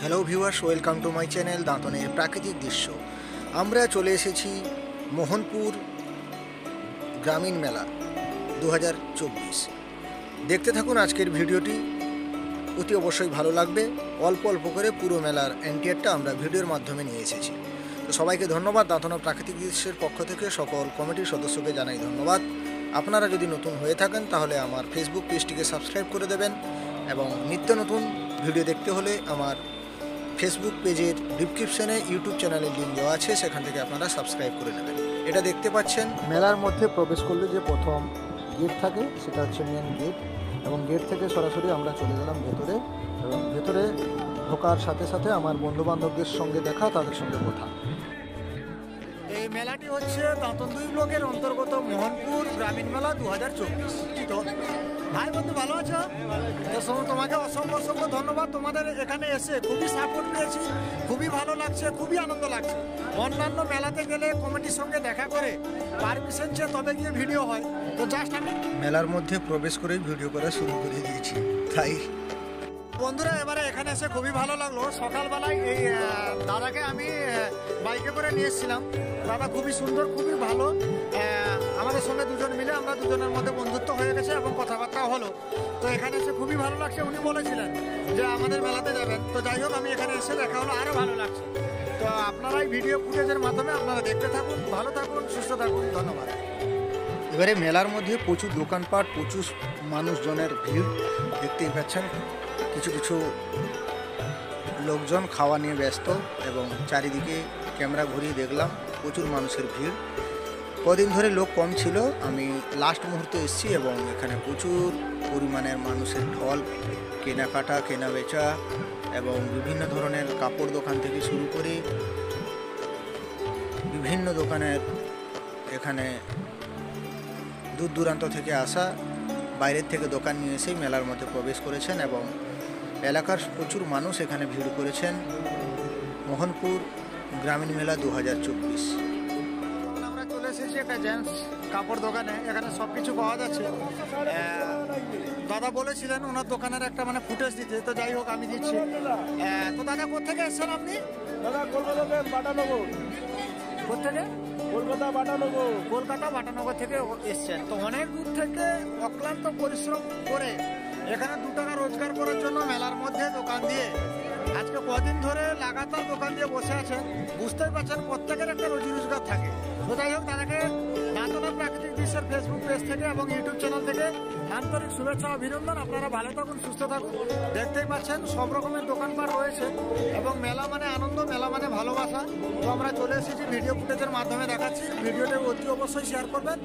Hello viewers, welcome to my channel দাঁতনের প্রাকৃতিক দৃশ্য। আমরা চলে এসেছি মোহনপুর গ্রামীণ মেলা 2024। দেখতে থাকুন আজকের ভিডিওটি, অতি অবশ্যই ভালো লাগবে। অল্প অল্প করে পুরো মেলার এন্টিয়ারটা আমরা ভিডিওর মাধ্যমে নিয়ে এসেছি। তো সবাইকে ধন্যবাদ। দাঁতনের প্রাকৃতিক দৃশ্যের পক্ষ থেকে সকল কমিটির সদস্যকে জানাই ধন্যবাদ। আপনারা যদি নতুন হয়ে থাকেন তাহলে আমার ফেসবুক পেজটিকে সাবস্ক্রাইব করে দেবেন এবং নিত্য নতুন ভিডিও দেখতে হলে আমার ফেসবুক পেজের ডিসক্রিপশনে ইউটিউব চ্যানেলের লিঙ্ক দেওয়া আছে, সেখান থেকে আপনারা সাবস্ক্রাইব করে নেবেন। এটা দেখতে পাচ্ছেন মেলার মধ্যে প্রবেশ করলে যে প্রথম গেট থাকে সেটা হচ্ছে মেন গেট, এবং গেট থেকে সরাসরি আমরা চলে গেলাম ভেতরে, এবং ভেতরে ঢোকার সাথে সাথে আমার বন্ধুবান্ধবদের সঙ্গে দেখা, তাদের সঙ্গে কথা। এই মেলাটি হচ্ছে দাঁতন 2 ব্লকের অন্তর্গত মোহনপুর গ্রামীণ মেলা 2024। তো ভাই বন্ধু ভালো আছো? তোমাকে অসংখ্য ধন্যবাদ। তোমাদের এখানে এসে খুবই সাপোর্ট পেয়েছি, খুবই ভালো লাগছে, খুবই আনন্দ লাগছে। অন্যান্য মেলাতে গেলে কমিটির সঙ্গে দেখা করে পারমিশন চেয়ে তবে গিয়ে ভিডিও হয়, তো জাস্ট আমি মেলার মধ্যে প্রবেশ করেই ভিডিও করা শুরু করে দিয়েছি। তাই বন্ধুরা এবারে এখানে এসে খুবই ভালো লাগলো। সকালবেলায় এই দাদাকে আমি বাইকে করে নিয়ে এসেছিলাম। দাদা খুবই সুন্দর, খুবই ভালো। আমাদের সঙ্গে দুজন মিলে আমরা দুজনের মধ্যে বন্ধুত্ব হয়ে গেছে এবং কথাবার্তা হলো। তো এখানে এসে খুবই ভালো লাগছে। উনি বলেছিলেন যে আমাদের মেলাতে যাবেন, তো যাই হোক আমি এখানে এসে দেখা হলো, আরও ভালো লাগছে। তো আপনারা এই ভিডিও ফুটেজের মাধ্যমে আপনারা দেখতে থাকুন, ভালো থাকুন, সুস্থ থাকুন, ধন্যবাদ। এবারে মেলার মধ্যে প্রচুর দোকানপাট, প্রচুর মানুষজনের ভিড় দেখতেই পাচ্ছেন। কিছু কিছু লোকজন খাওয়া নিয়ে ব্যস্ত, এবং চারিদিকে ক্যামেরা ঘুরিয়ে দেখলাম প্রচুর মানুষের ভিড়। কদিন ধরে লোক কম ছিল, আমি লাস্ট মুহূর্তে এসেছি এবং এখানে প্রচুর পরিমাণের মানুষের ঢল, কেনাকাটা, কেনা বেচা, এবং বিভিন্ন ধরনের কাপড় দোকান থেকে শুরু করে বিভিন্ন দোকানের এখানে দূর দূরান্ত থেকে আসা, বাইরের থেকে দোকান নিয়ে এসেই মেলার মধ্যে প্রবেশ করেছেন, এবং এলাকার প্রচুর মানুষ এখানে ভিড় করেছেন। মোহনপুর গ্রামীণ মেলা 2024। আমরা চলে এসেছি একটা জেন্টস কাপড় দোকানে। এখানে সব কিছু পাওয়া যাচ্ছে। দাদা বলেছিলেন ওনার দোকানের একটা ফুটেজ দিতে, তো যাই হোক আমি দিচ্ছি। তো দাদা কোথেকে এসছেন আপনি? দাদা কলকাতা বাটানগর। কোথেকে? কলকাতা বাটানগর থেকে এসছেন। তো অনেক দূর থেকে অক্লান্ত পরিশ্রম করে এখানে 2 টাকা রোজগার করার জন্য মেলার মধ্যে দোকান দিয়ে আজকে কদিন ধরে লাগাতার দোকান দিয়ে বসে আছেন। বুঝতেই পারছেন প্রত্যেকের একটা রোজি রোজগার থাকে। তো যাই হোক তাদেরকে দাঁতনের প্রাকৃতিক দৃশ্যের ফেসবুক পেজ থেকে এবং ইউটিউব চ্যানেল থেকে আন্তরিক শুভেচ্ছা, অভিনন্দন। আপনারা ভালো থাকুন, সুস্থ থাকুন। দেখতেই পাচ্ছেন সব রকমের দোকানপাট রয়েছে, এবং মেলা মানে আনন্দ, মেলা মানে ভালোবাসা। তো আমরা চলে এসেছি, ভিডিও ফুটেজের মাধ্যমে দেখাচ্ছি। ভিডিওটা অতি অবশ্যই শেয়ার করবেন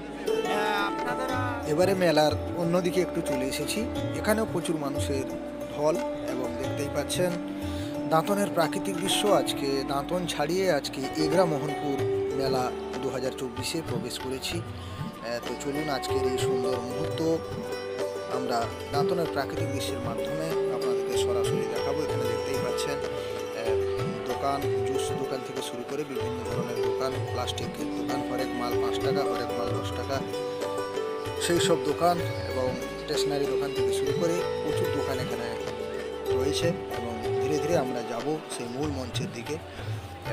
আপনারা। এবারে মেলার অন্যদিকে একটু চলে এসেছি, এখানেও প্রচুর মানুষের ঢল, এবং দেখতেই পাচ্ছেন দাঁতনের প্রাকৃতিক দৃশ্য। আজকে দাঁতন ছাড়িয়ে আজকে এগরা মোহনপুর মেলা 2024-এ প্রবেশ করেছি। তো চলুন আজকের এই সুন্দর মুহূর্ত আমরা দাঁতনের প্রাকৃতিক দৃশ্যের মাধ্যমে আপনাদেরকে সরাসরি দেখাবো। এখানে দেখতেই পাচ্ছেন দোকান, জুস দোকান থেকে শুরু করে বিভিন্ন ধরনের দোকান, প্লাস্টিকের দোকান, হরেক মাল 5 টাকা, হরেক মাল 10 টাকা, সেই সব দোকান, এবং স্টেশনারি দোকান থেকে শুরু করে প্রচুর দোকান এখানে রয়েছে। এবং ধীরে ধীরে আমরা যাব সেই মূল মঞ্চের দিকে,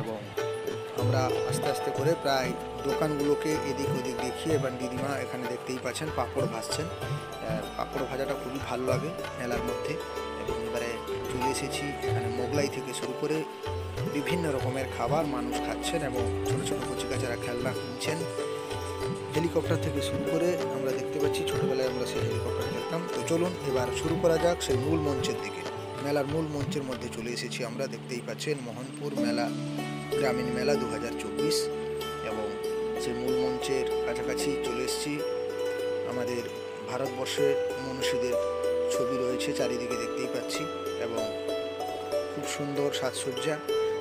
এবং আমরা আস্তে আস্তে করে প্রায় দোকানগুলোকে এদিক ওদিক দেখিয়ে, এবার দিদিমা এখানে দেখতেই পাচ্ছেন পাঁপড় ভাজছেন। পাঁপড় ভাজাটা খুবই ভালো লাগে মেলার মধ্যে। এবং এবারে চলে এসেছি এখানে মোগলাই থেকে শুরু করে বিভিন্ন রকমের খাবার মানুষ খাচ্ছেন, এবং ছোটো ছোটো কচিকাচারা খেলনা কিনছেন। হেলিকপ্টার থেকে শুরু করে আমরা দেখতে পাচ্ছি, ছোটোবেলায় আমরা সেই হেলিকপ্টার খেলতাম। তো চলুন এবার শুরু করা যাক সেই মূল মঞ্চের দিকে। মেলার মূল মঞ্চের মধ্যে চলে এসেছি আমরা। দেখতেই পাচ্ছেন মোহনপুর মেলা গ্রামীণ মেলা 2024, এবং সেই মূল মঞ্চের কাছাকাছি চলে এসেছি। আমাদের ভারতবর্ষের মনীষীদের ছবি রয়েছে চারিদিকে দেখতেই পাচ্ছি, এবং খুব সুন্দর সাজসজ্জা।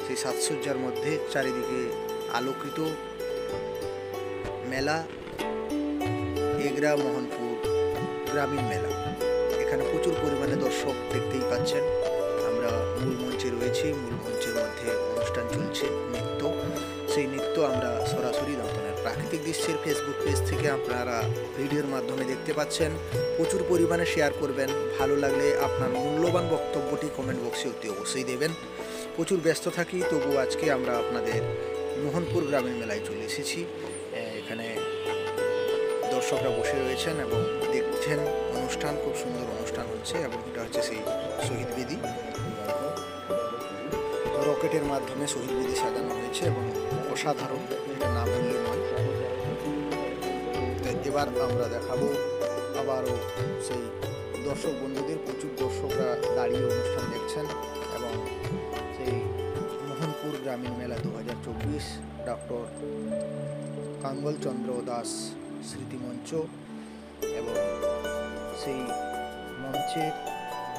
সেই সাজসজ্জার মধ্যে চারিদিকে আলোকিত মেলা এগরা মোহনপুর গ্রামীণ মেলা। এখানে প্রচুর পরিমাণে দর্শক দেখতেই পাচ্ছেন। আমরা মূল মঞ্চে রয়েছি, মূল মঞ্চের মধ্যে অনুষ্ঠান চলছে, নৃত্য। সেই নৃত্য আমরা সরাসরি দাঁতনের প্রাকৃতিক দৃশ্যের ফেসবুক পেজ থেকে আপনারা ভিডিওর মাধ্যমে দেখতে পাচ্ছেন। প্রচুর পরিমাণে শেয়ার করবেন, ভালো লাগলে আপনার মূল্যবান বক্তব্যটি কমেন্ট বক্সে অতি অবশ্যই দেবেন। প্রচুর ব্যস্ত থাকি, তবু আজকে আমরা আপনাদের মোহনপুর গ্রামীণ মেলায় চলে এসেছি। এখানে দর্শকরা বসে রয়েছেন এবং দেখছেন অনুষ্ঠান, খুব সুন্দর অনুষ্ঠান হচ্ছে এবং এটা হচ্ছে সেই শহীদ বেদি। রকেটের মাধ্যমে শহীদ বেদি সাজানো হয়েছে এবং অসাধারণ, এটা না বললে নয়। তো এবার আমরা দেখাবো আবারও সেই দর্শক বন্ধুদের, প্রচুর দর্শকরা দাঁড়িয়ে অনুষ্ঠান দেখছেন এবং সেই মোহনপুর গ্রামীণ মেলা 2024 ডক্টর কাঙ্গল চন্দ্র দাস স্মৃতিমঞ্চ এবং সেই মঞ্চের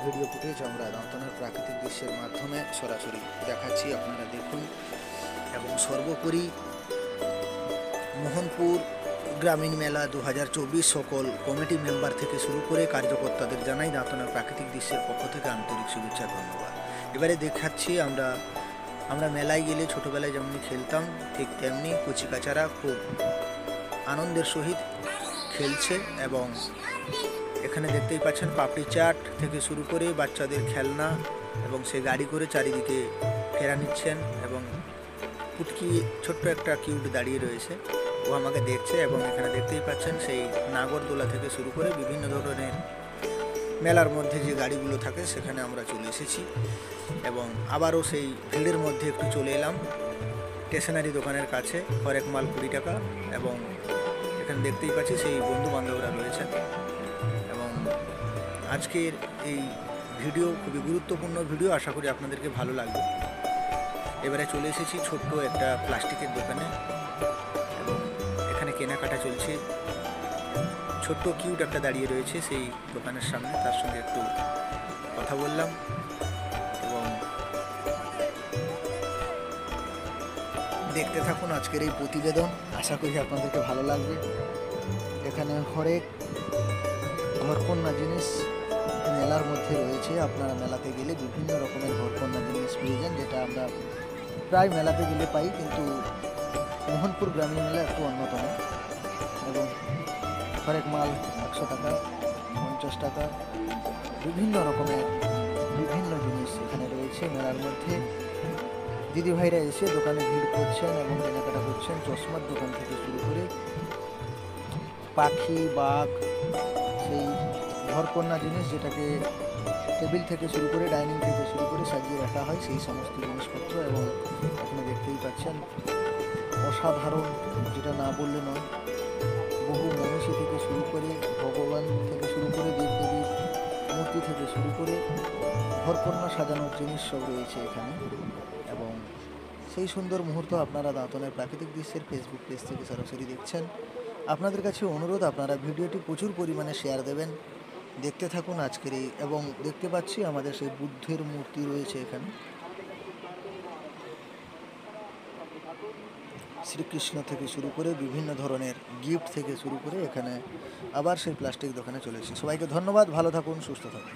ভিডিও ফুটেজ আমরা দাঁতনের প্রাকৃতিক দৃশ্যের মাধ্যমে সরাসরি দেখাচ্ছি, আপনারা দেখুন। এবং সর্বোপরি মোহনপুর গ্রামীণ মেলা 2024 সকল কমিটি মেম্বার থেকে শুরু করে কার্যকর্তাদের জানাই দাঁতনের প্রাকৃতিক দৃশ্যের পক্ষ থেকে আন্তরিক শুভেচ্ছা, ধন্যবাদ। এবারে দেখাচ্ছি আমরা মেলায় গেলে ছোটোবেলায় যেমন খেলতাম, ঠিক তেমনি কচিকাচারা খুব আনন্দের সহিত খেলছে এবং এখানে দেখতেই পাচ্ছেন পাপড়ি চাট থেকে শুরু করে বাচ্চাদের খেলনা এবং সে গাড়ি করে চারিদিকে ফেরা নিচ্ছেন এবং পুটকি ছোট্ট একটা কিউট দাঁড়িয়ে রয়েছে, ও আমাকে দেখছে। এবং এখানে দেখতেই পাচ্ছেন সেই নাগরদোলা থেকে শুরু করে বিভিন্ন ধরনের মেলার মধ্যে যে গাড়িগুলো থাকে সেখানে আমরা চলে এসেছি এবং আবারও সেই ভিড়ের মধ্যে একটু চলে এলাম স্টেশনারি দোকানের কাছে। হরেক মাল 20 টাকা এবং এখানে দেখতেই পাচ্ছি সেই বন্ধু বান্ধবরা রয়েছেন এবং আজকের এই ভিডিও খুবই গুরুত্বপূর্ণ ভিডিও, আশা করি আপনাদেরকে ভালো লাগবে। এবারে চলে এসেছি ছোট্ট একটা প্লাস্টিকের দোকানে এবং এখানে কেনাকাটা চলছে। ছোট্ট কিউট একটা দাঁড়িয়ে রয়েছে সেই দোকানের সামনে, তার সঙ্গে একটু কথা বললাম এবং দেখতে থাকুন আজকের এই প্রতিবেদন, আশা করি আপনাদেরকে ভালো লাগবে। এখানে হরেক ঘরকন্যা জিনিস মেলার মধ্যে রয়েছে, আপনারা মেলাতে গেলে বিভিন্ন রকমের ঘরকন্যা জিনিস পেয়ে যান, যেটা আমরা প্রায় মেলাতে গেলে পাই, কিন্তু মোহনপুর গ্রামীণ মেলা একটু অন্যতম। এবং হরেক মাল 100 টাকা, 50 টাকা, বিভিন্ন রকমের বিভিন্ন জিনিস এখানে রয়েছে মেলার মধ্যে। দিদিভাইরা এসে দোকানে ভিড় করছেন এবং কেনাকাটা করছেন, চশমার দোকান থেকে শুরু করে পাখি, বাঘ, সেই ঘরকন্যা জিনিস যেটাকে টেবিল থেকে শুরু করে ডাইনিং থেকে শুরু করে সাজিয়ে রাখা হয়, সেই সমস্ত জিনিসপত্র। এবং এখানে দেখতেই পাচ্ছেন অসাধারণ, যেটা না বললে নয়। বহু মনীষী থেকে শুরু করে ভগবান থেকে শুরু করে দেবদেবীর মূর্তি থেকে শুরু করে ঘরকন্যা সাজানোর জিনিস সব রয়েছে এখানে। এবং সেই সুন্দর মুহূর্ত আপনারা দাঁতনের প্রাকৃতিক দৃশ্যের ফেসবুক পেজ থেকে সরাসরি দেখছেন। আপনাদের কাছে অনুরোধ, আপনারা ভিডিওটি প্রচুর পরিমাণে শেয়ার দেবেন। দেখতে থাকুন আজকের এই, এবং দেখতে পাচ্ছি আমাদের সেই বুদ্ধের মূর্তি রয়েছে এখানে, শ্রীকৃষ্ণ থেকে শুরু করে বিভিন্ন ধরনের গিফট থেকে শুরু করে এখানে আবার সেই প্লাস্টিক দোকানে চলেছি। সবাইকে ধন্যবাদ, ভালো থাকুন, সুস্থ থাকুন।